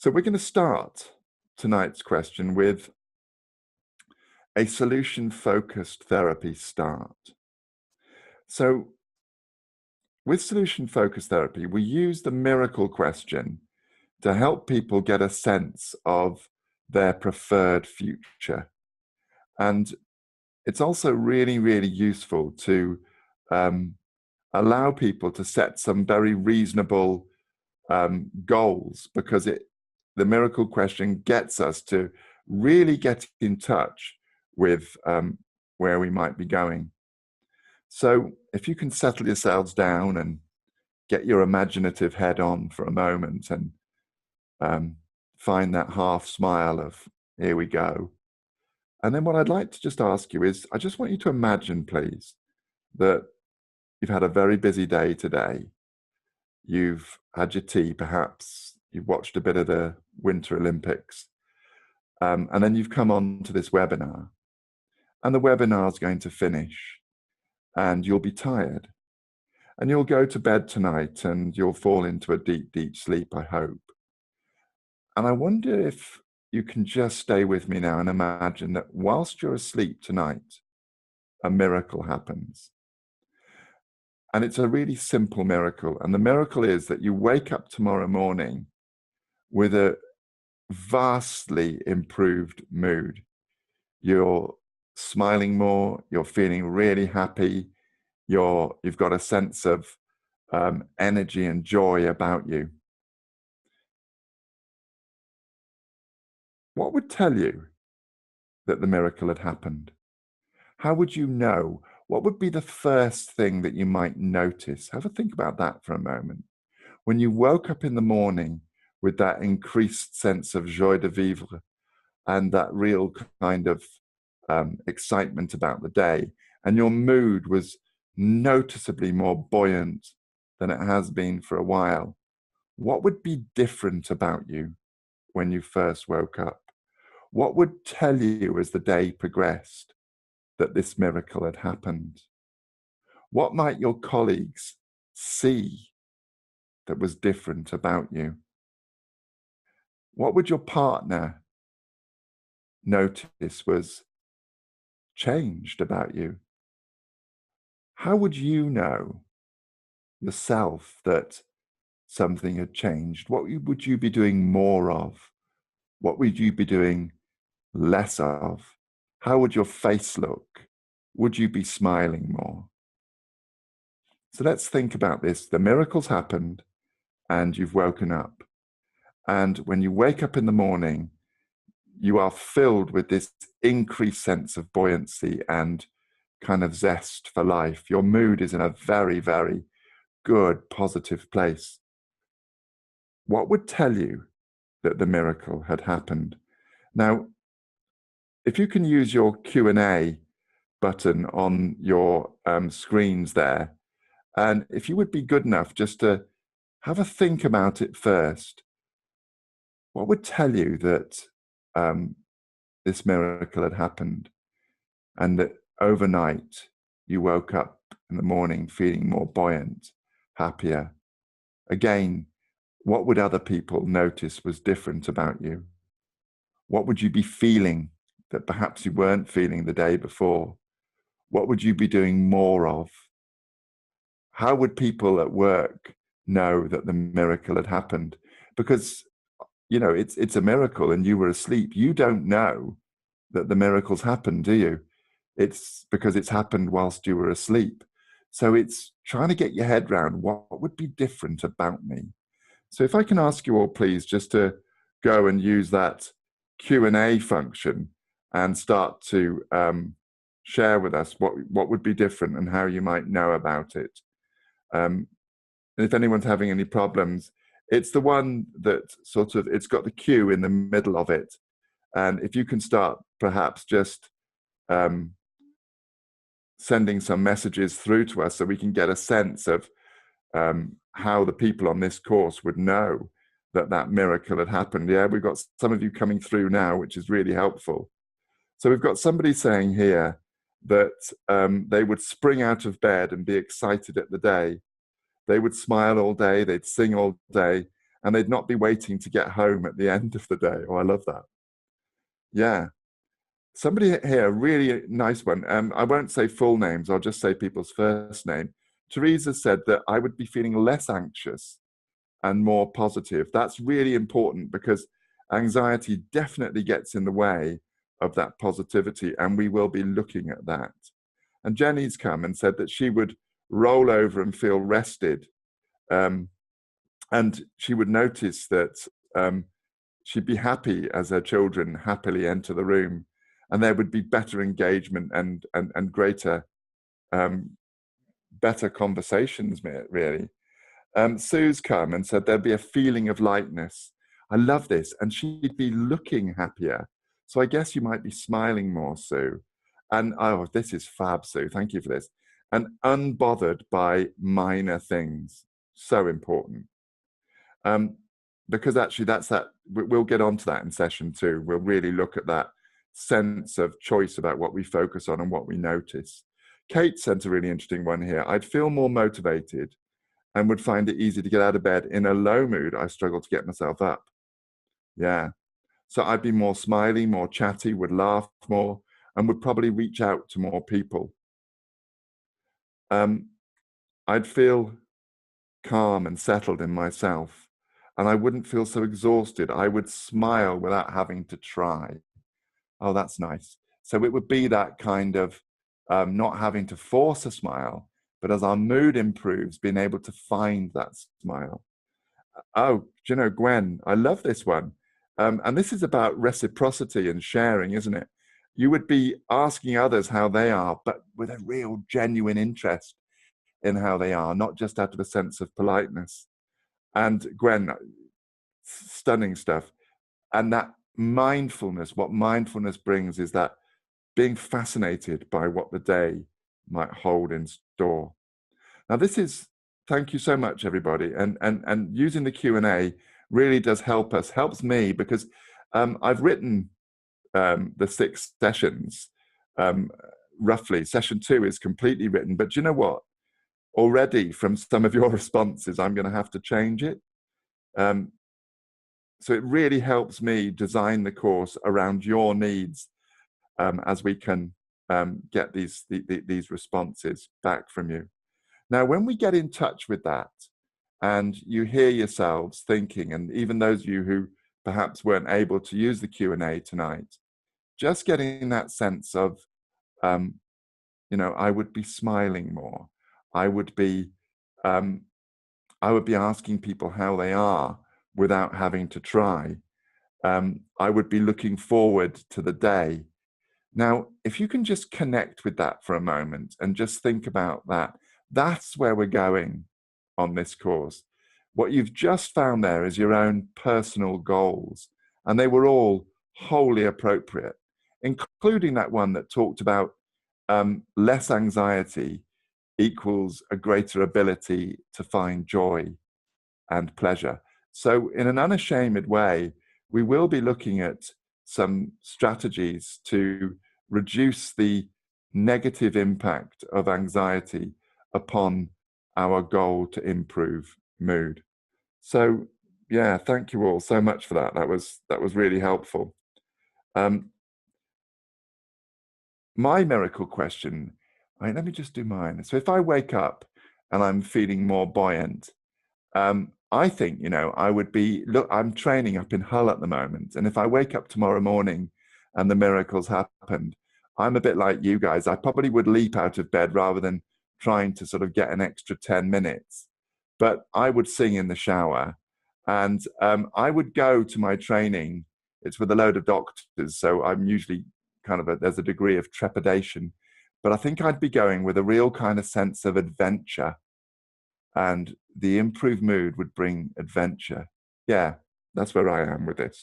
So we're going to start tonight's question with a solution-focused therapy start. So with solution-focused therapy, we use the miracle question to help people get a sense of their preferred future. And it's also really, really useful to allow people to set some very reasonable goals, because the miracle question gets us to really get in touch with where we might be going. So if you can settle yourselves down and get your imaginative head on for a moment and find that half smile of, here we go. And then what I'd like to just ask you is, I just want you to imagine, please, that you've had a very busy day today. You've had your tea, perhaps. You've watched a bit of the Winter Olympics. And then you've come on to this webinar. And the webinar is going to finish. And you'll be tired. And you'll go to bed tonight and you'll fall into a deep, deep sleep, I hope. And I wonder if you can just stay with me now and imagine that whilst you're asleep tonight, a miracle happens. And it's a really simple miracle. And the miracle is that you wake up tomorrow morning with a vastly improved mood. You're smiling more, you're feeling really happy, you've got a sense of energy and joy about you. What would tell you that the miracle had happened? How would you know? What would be the first thing that you might notice? Have a think about that for a moment. When you woke up in the morning with that increased sense of joie de vivre and that real kind of excitement about the day, and your mood was noticeably more buoyant than it has been for a while, what would be different about you when you first woke up? What would tell you as the day progressed that this miracle had happened? What might your colleagues see that was different about you? What would your partner notice was changed about you? How would you know yourself that something had changed? What would you be doing more of? What would you be doing less of? How would your face look? Would you be smiling more? So let's think about this. The miracle's happened and you've woken up. And when you wake up in the morning, you are filled with this increased sense of buoyancy and kind of zest for life. Your mood is in a very, very good, positive place. What would tell you that the miracle had happened? Now, if you can use your Q&A button on your screens there, and if you would be good enough just to have a think about it first, what would tell you that this miracle had happened and that overnight you woke up in the morning feeling more buoyant, happier? Again, what would other people notice was different about you? What would you be feeling that perhaps you weren't feeling the day before? What would you be doing more of? How would people at work know that the miracle had happened? Because, you know, it's a miracle and you were asleep. You don't know that the miracle's happened, do you? It's because it's happened whilst you were asleep. So it's trying to get your head around what would be different about me. So if I can ask you all, please, just to go and use that Q&A function and start to share with us what would be different and how you might know about it. And if anyone's having any problems, it's the one that sort of, it's got the Q in the middle of it. And if you can start perhaps just sending some messages through to us so we can get a sense of how the people on this course would know that that miracle had happened. Yeah, we've got some of you coming through now, which is really helpful. So we've got somebody saying here that they would spring out of bed and be excited at the day. They would smile all day, they'd sing all day, and they'd not be waiting to get home at the end of the day. Oh, I love that. Yeah. Somebody here, a really nice one. I won't say full names, I'll just say people's first name. Teresa said that I would be feeling less anxious and more positive. That's really important because anxiety definitely gets in the way of that positivity, and we will be looking at that. And Jenny's come and said that she would roll over and feel rested. And she would notice that she'd be happy as her children happily enter the room, and there would be better engagement and greater, better conversations, really. Sue's come and said there'd be a feeling of lightness. I love this. And she'd be looking happier. So I guess you might be smiling more, Sue. And oh, this is fab, Sue. Thank you for this. And unbothered by minor things. So important. Because actually that's that, we'll get onto that in session 2. We'll really look at that sense of choice about what we focus on and what we notice. Kate sent a really interesting one here. I'd feel more motivated and would find it easy to get out of bed. In a low mood, I struggle to get myself up. Yeah. So I'd be more smiley, more chatty, would laugh more, and would probably reach out to more people. I'd feel calm and settled in myself, and I wouldn't feel so exhausted. I would smile without having to try. Oh, that's nice. So it would be that kind of not having to force a smile, but as our mood improves, being able to find that smile. Oh, do you know, Gwen, I love this one. And this is about reciprocity and sharing, isn't it? You would be asking others how they are, but with a real genuine interest in how they are, not just out of a sense of politeness. And Gwen, stunning stuff. And that mindfulness, what mindfulness brings is that being fascinated by what the day might hold in store. Now, this is, thank you so much, everybody. And using the Q&A really does helps me because I've written the 6 sessions, roughly. Session 2 is completely written, but do you know what? Already from some of your responses, I'm going to have to change it. So it really helps me design the course around your needs as we can get these responses back from you. Now, when we get in touch with that and you hear yourselves thinking, and even those of you who perhaps weren't able to use the Q&A tonight, just getting that sense of, I would be smiling more. I would be asking people how they are without having to try. I would be looking forward to the day. Now, if you can just connect with that for a moment and just think about that, that's where we're going on this course. What you've just found there is your own personal goals, and they were all wholly appropriate, including that one that talked about less anxiety equals a greater ability to find joy and pleasure. So in an unashamed way, we will be looking at some strategies to reduce the negative impact of anxiety upon our goal to improve mood. So yeah, thank you all so much for that. That was really helpful. My miracle question, right, let me just do mine. So if I wake up and I'm feeling more buoyant, I think, I would be, look, I'm training up in Hull at the moment. And if I wake up tomorrow morning and the miracles happened, I'm a bit like you guys. I probably would leap out of bed rather than trying to sort of get an extra 10 minutes. But I would sing in the shower and I would go to my training. It's with a load of doctors. So I'm usually there's a degree of trepidation. But I think I'd be going with a real kind of sense of adventure. And the improved mood would bring adventure. Yeah, that's where I am with this.